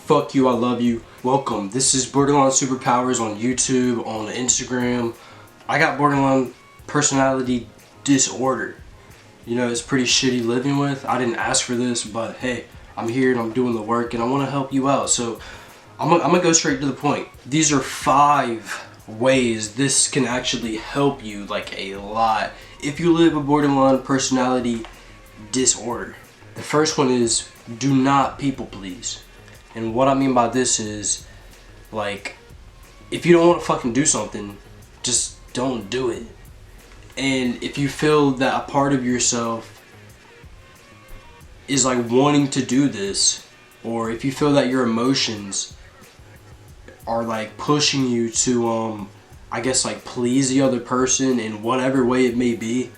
Fuck you, I love you. Welcome. This is Borderline Superpowers on YouTube, on Instagram. I got borderline personality disorder. You know, it's pretty shitty living with. I didn't ask for this, but hey, I'm here and I'm doing the work and I want to help you out. So I'm gonna go straight to the point. These are 5 ways this can actually help you, like a lot, if you live a borderline personality disorder. The first one is do not people please. And what I mean by this is, like, if you don't want to fucking do something, just don't do it. And if you feel that a part of yourself is like wanting to do this, or if you feel that your emotions are like pushing you to I guess like please the other person in whatever way it may be,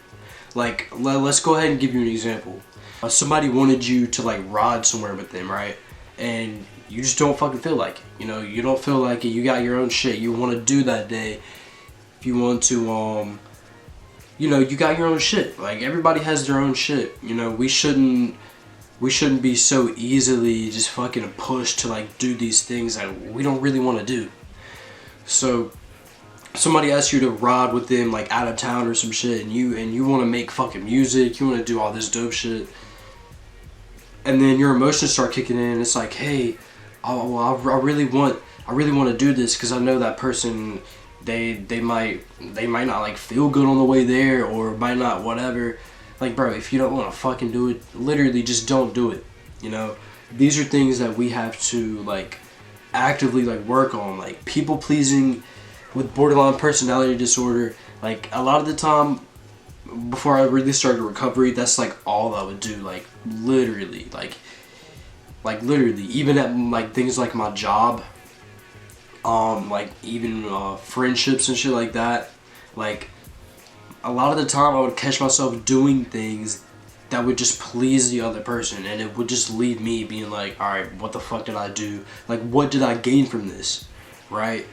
like let's go ahead and give you an example. Somebody wanted you to like ride somewhere with them, right? And you just don't fucking feel like it. You know, you don't feel like it. You got your own shit you want to do that day. If you want to, you know, you got your own shit. Like, everybody has their own shit. You know, we shouldn't be so easily just fucking pushed to like do these things that we don't really want to do. So somebody asks you to ride with them like out of town or some shit, and you want to make fucking music, you want to do all this dope shit, and then your emotions start kicking in. It's like, hey, I really want to do this because I know that person, they might not like feel good on the way there, or might not whatever. Like, bro, if you don't want to fucking do it, literally just don't do it. You know, these are things that we have to like actively like work on. Like, people pleasing with borderline personality disorder, like a lot of the time before I really started recovery, that's like all I would do. Like literally even at like things like my job, like even friendships and shit like that, like a lot of the time I would catch myself doing things that would just please the other person, and it would just leave me being like, alright, what the fuck did I do? Like, what did I gain from this? Right?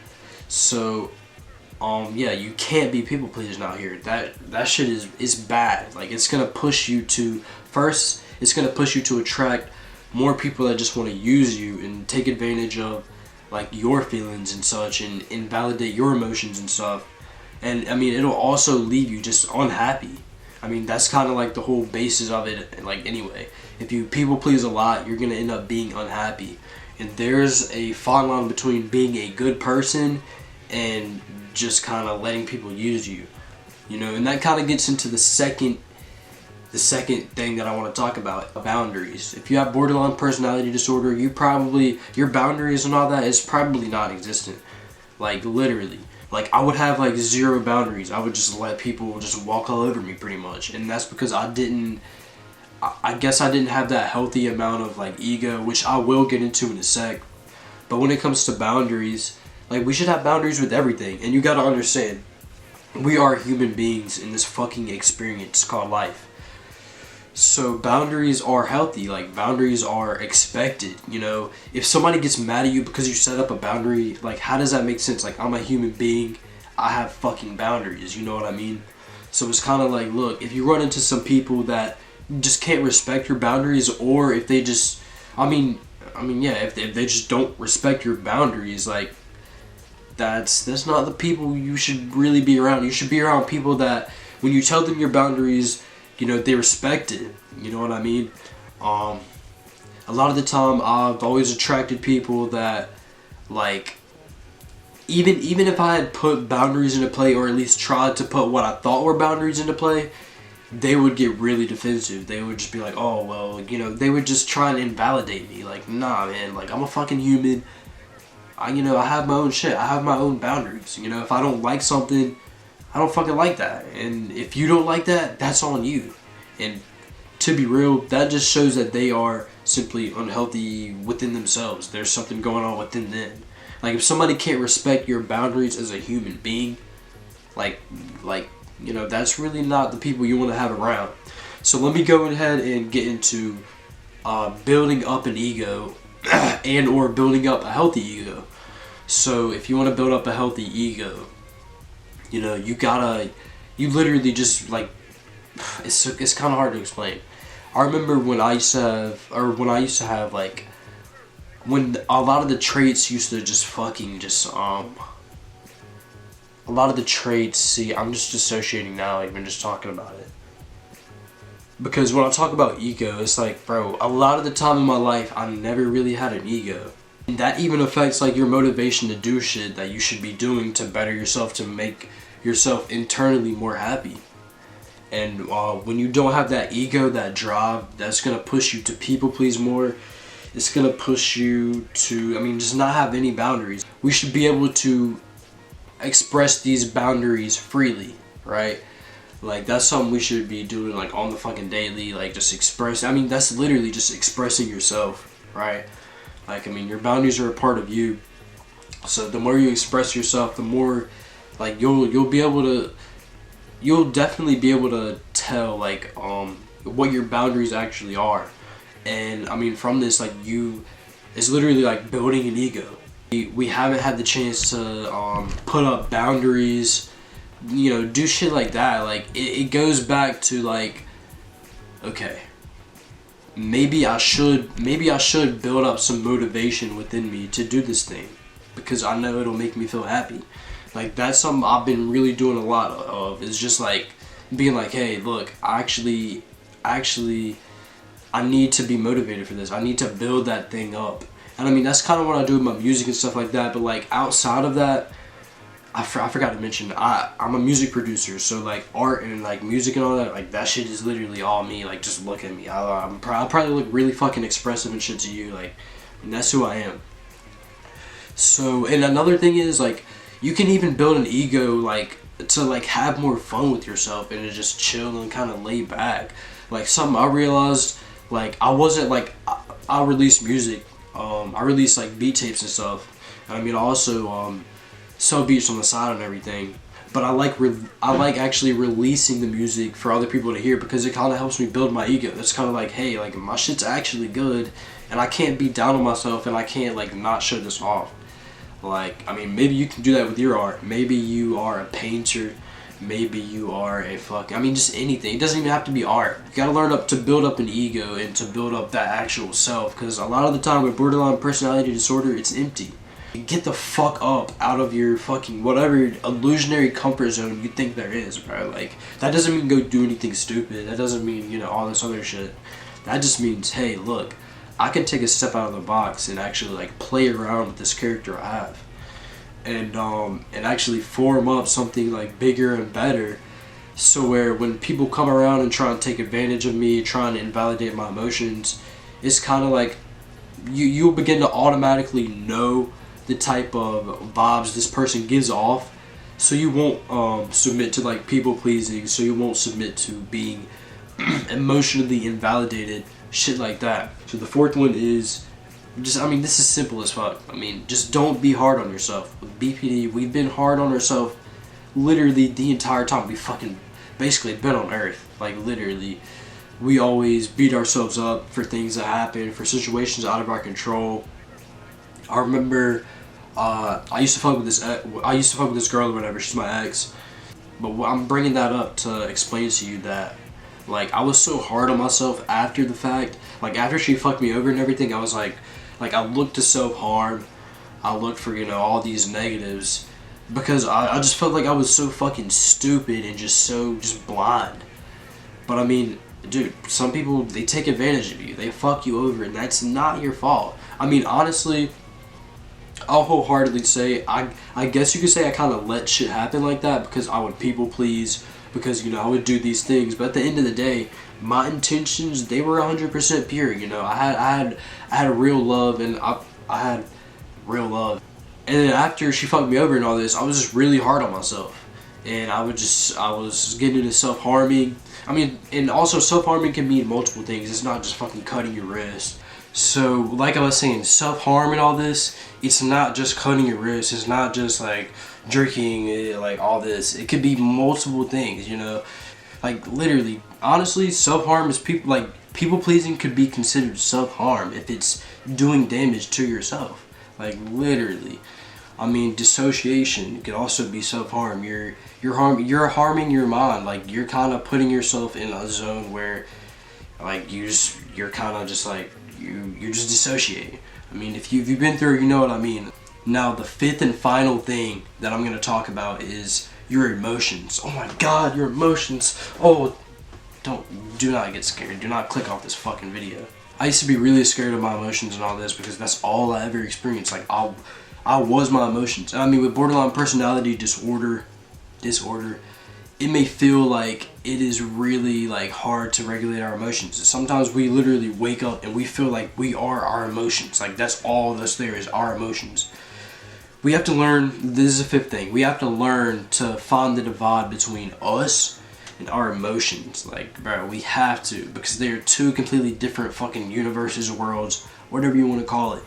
So yeah, you can't be people pleasing out here. That shit is bad. Like, it's gonna push you to, first, it's gonna push you to attract more people that just want to use you and take advantage of like your feelings and such, and invalidate your emotions and stuff. And I mean, it'll also leave you just unhappy. I mean, that's kind of like the whole basis of it. Like, anyway, if you people please a lot, you're gonna end up being unhappy. And there's a fine line between being a good person and just kind of letting people use you, you know. And that kind of gets into the second thing that I want to talk about: boundaries. If you have borderline personality disorder, your boundaries and all that is probably non-existent. Like, literally, like I would have like 0 boundaries. I would just let people just walk all over me pretty much. And that's because I guess I didn't have that healthy amount of like ego, which I will get into in a sec. But when it comes to boundaries, like, we should have boundaries with everything. And you gotta understand, we are human beings in this fucking experience called life. So boundaries are healthy. Like, boundaries are expected, you know. If somebody gets mad at you because you set up a boundary, like, how does that make sense? Like, I'm a human being, I have fucking boundaries, you know what I mean? So it's kind of like, look, if you run into some people that just can't respect your boundaries, or if they just, I mean, yeah, if they just don't respect your boundaries, like, that's not the people you should really be around. You should be around people that, when you tell them your boundaries, you know, they respect it. You know what I mean? A lot of the time, I've always attracted people that, like, even if I had put boundaries into play, or at least tried to put what I thought were boundaries into play, they would get really defensive. They would just be like, oh, well, you know, they would just try and invalidate me. Like, nah, man, like, I'm a fucking human. I have my own shit. I have my own boundaries. You know, if I don't like something, I don't fucking like that. And if you don't like that, that's on you. And to be real, that just shows that they are simply unhealthy within themselves. There's something going on within them. Like, if somebody can't respect your boundaries as a human being, like, you know, that's really not the people you want to have around. So let me go ahead and get into building up an ego and or building up a healthy ego. So if you want to build up a healthy ego, you know, you literally just, like, it's kind of hard to explain. I remember when I used to have like when a lot of the traits used to just fucking just a lot of the traits, see, I'm just dissociating now even just talking about it. Because when I talk about ego, it's like, bro, a lot of the time in my life, I never really had an ego. And that even affects like your motivation to do shit that you should be doing to better yourself, to make yourself internally more happy. And when you don't have that ego, that drive, that's gonna push you to people please more. It's gonna push you to, I mean, just not have any boundaries. We should be able to express these boundaries freely, right? Like, that's something we should be doing like on the fucking daily, like just express. I mean, that's literally just expressing yourself, right? Like, I mean, your boundaries are a part of you. So the more you express yourself, the more like you'll definitely be able to tell like what your boundaries actually are. And I mean, from this, like, it's literally like building an ego. We haven't had the chance to put up boundaries, you know, do shit like that. Like, it goes back to like, okay, maybe I should build up some motivation within me to do this thing, because I know it'll make me feel happy. Like, that's something I've been really doing a lot of, is just like being like, hey, look, actually I need to be motivated for this. I need to build that thing up. And I mean, that's kind of what I do with my music and stuff like that. But like, outside of that, I forgot to mention, I'm a music producer. So like, art and like music and all that, like, that shit is literally all me. Like, just look at me. I'll probably look really fucking expressive and shit to you. Like, and that's who I am. So, and another thing is, like, you can even build an ego, like, to like have more fun with yourself and to just chill and kind of lay back. Like, something I realized, like, I wasn't like, I release music. I release like beat tapes and stuff. I mean, I also sell beats on the side and everything. But I like actually releasing the music for other people to hear, because it kind of helps me build my ego. It's kind of like, hey, like, my shit's actually good, and I can't be down on myself, and I can't like not show this off. Like, I mean, maybe you can do that with your art. Maybe you are a painter. Maybe you are I mean, just anything. It doesn't even have to be art. You gotta learn to build up an ego and to build up that actual self, because a lot of the time with borderline personality disorder, it's empty. Get the fuck up out of your fucking whatever illusionary comfort zone you think there is, bro. Like, that doesn't mean go do anything stupid. That doesn't mean, you know, all this other shit. That just means, hey, look, I can take a step out of the box and actually like play around with this character I have. And actually form up something like bigger and better, so where when people come around and try and take advantage of me, trying to invalidate my emotions, it's kind of like you'll begin to automatically know the type of vibes this person gives off, so you won't submit to like people pleasing, so you won't submit to being emotionally invalidated, shit like that. So the fourth one is just, I mean, this is simple as fuck. I mean, just don't be hard on yourself. With BPD, we've been hard on ourselves literally the entire time we fucking basically been on Earth. Like, literally, we always beat ourselves up for things that happen, for situations out of our control. I remember, I used to fuck with this girl or whatever. She's my ex. But I'm bringing that up to explain to you that, like, I was so hard on myself after the fact. Like, after she fucked me over and everything, I was like, I looked to self-harm. I looked for, you know, all these negatives, because I just felt like I was so fucking stupid and just blind. But I mean, dude, some people, they take advantage of you. They fuck you over, and that's not your fault. I mean, honestly, I'll wholeheartedly say, I guess you could say I kind of let shit happen like that, because I would people please, because, you know, I would do these things. But at the end of the day, my intentions, they were 100% pure. You know, I had real love, and I had real love. And then after she fucked me over and all this, I was just really hard on myself, and I was getting into self-harming. I mean, and also self-harming can mean multiple things. It's not just fucking cutting your wrist. So, like I was saying, self-harm and all this, it's not just cutting your wrist. It's not just like drinking, like all this. It could be multiple things, you know. Like, literally, honestly, self-harm is people pleasing could be considered self-harm if it's doing damage to yourself. Like, literally. I mean, dissociation could also be self-harm. You're harming your mind. Like, you're kind of putting yourself in a zone where, like, you're kind of just like, you just dissociate. I mean, if you've been through it, you know what I mean. Now, the fifth and final thing that I'm going to talk about is your emotions. Oh my God, your emotions. Oh, do not get scared. Do not click off this fucking video. I used to be really scared of my emotions and all this because that's all I ever experienced. Like, I was my emotions. I mean, with borderline personality disorder, it may feel like it is really like hard to regulate our emotions. Sometimes we literally wake up and we feel like we are our emotions. Like, that's all that's there is our emotions. We have to learn, this is the fifth thing, we have to learn to find the divide between us and our emotions. Like, bro, we have to, because they are two completely different fucking universes, worlds, whatever you want to call it.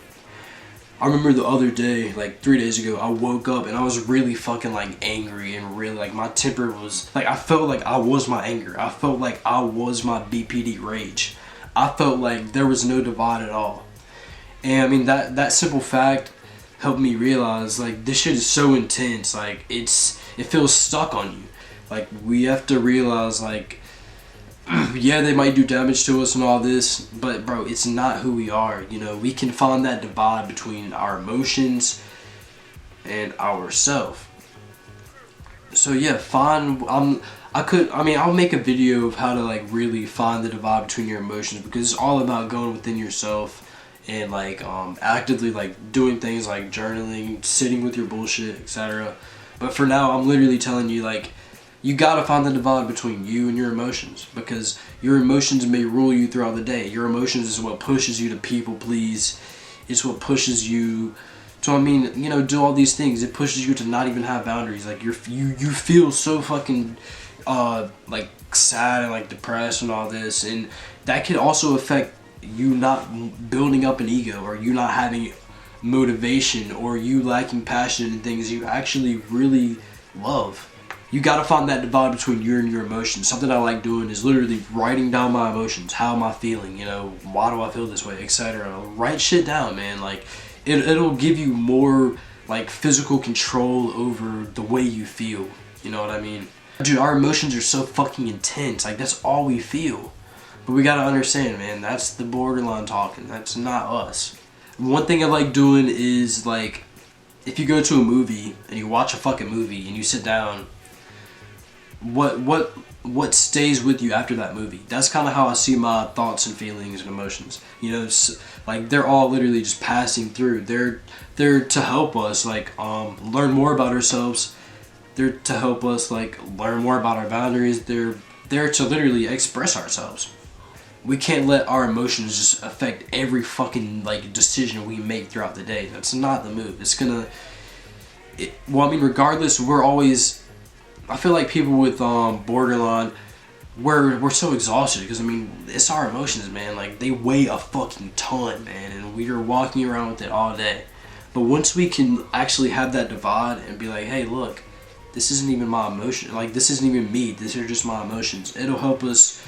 I remember the other day, like 3 days ago, I woke up and I was really fucking like angry and really like my temper was like, I felt like I was my anger. I felt like I was my BPD rage. I felt like there was no divide at all. And I mean, that simple fact helped me realize like this shit is so intense. Like, it feels stuck on you. Like, we have to realize like, yeah, they might do damage to us and all this, but bro, it's not who we are. You know, we can find that divide between our emotions and ourself. So yeah, I'll make a video of how to like really find the divide between your emotions, because it's all about going within yourself and like actively like doing things like journaling, sitting with your bullshit, etc. But for now, I'm literally telling you, like, you gotta find the divide between you and your emotions, because your emotions may rule you throughout the day. Your emotions is what pushes you to people please. It's what pushes you to, I mean, you know, do all these things. It pushes you to not even have boundaries. Like, you feel so fucking like sad and like depressed and all this, and that can also affect you not building up an ego, or you not having motivation, or you lacking passion in things you actually really love. You gotta find that divide between you and your emotions. Something I like doing is literally writing down my emotions. How am I feeling? You know, why do I feel this way, etc. Write shit down, man. Like, it'll give you more like physical control over the way you feel. You know what I mean? Dude, our emotions are so fucking intense. Like, that's all we feel. But we gotta understand, man, that's the borderline talking. That's not us. One thing I like doing is, like, if you go to a movie and you watch a fucking movie and you sit down, what stays with you after that movie? That's kind of how I see my thoughts and feelings and emotions. You know, like, they're all literally just passing through. They're to help us like learn more about ourselves. They're to help us like learn more about our boundaries. They're there to literally express ourselves. We can't let our emotions just affect every fucking like decision we make throughout the day. That's not the move. Well, I mean, regardless, we're always, I feel like people with borderline, we're so exhausted because, I mean, it's our emotions, man. Like, they weigh a fucking ton, man, and we are walking around with it all day. But once we can actually have that divide and be like, hey, look, this isn't even my emotion. Like, this isn't even me. These are just my emotions. It'll help us.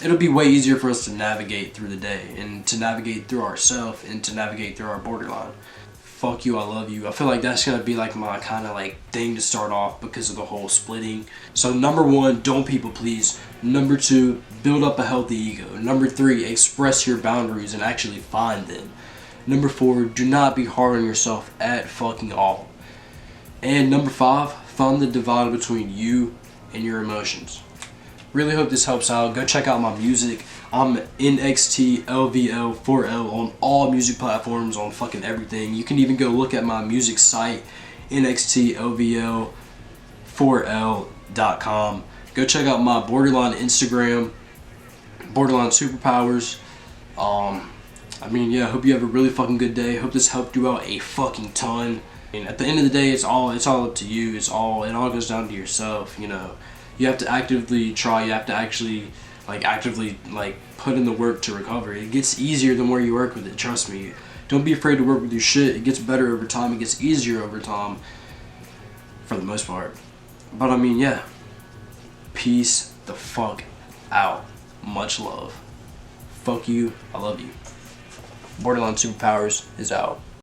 It'll be way easier for us to navigate through the day and to navigate through ourselves and to navigate through our borderline. Fuck you, I love you. I feel like that's gonna be like my kind of like thing to start off because of the whole splitting. So number 1, don't people please. Number 2, build up a healthy ego. Number 3, express your boundaries and actually find them. Number 4, do not be hard on yourself at fucking all. And number 5, find the divide between you and your emotions. Really hope this helps out. Go check out my music. I'm NXTLVL4L on all music platforms, on fucking everything. You can even go look at my music site, NXTLVL4L.com. Go check out my Borderline Instagram, Borderline Superpowers. I mean, yeah, hope you have a really fucking good day. Hope this helped you out a fucking ton. And at the end of the day, it's all up to you. It all goes down to yourself, you know. You have to actively try. You have to actually actively put in the work to recover. It gets easier the more you work with it. Trust me. Don't be afraid to work with your shit. It gets better over time. It gets easier over time, for the most part. But I mean, yeah. Peace the fuck out. Much love. Fuck you. I love you. Borderline Superpowers is out.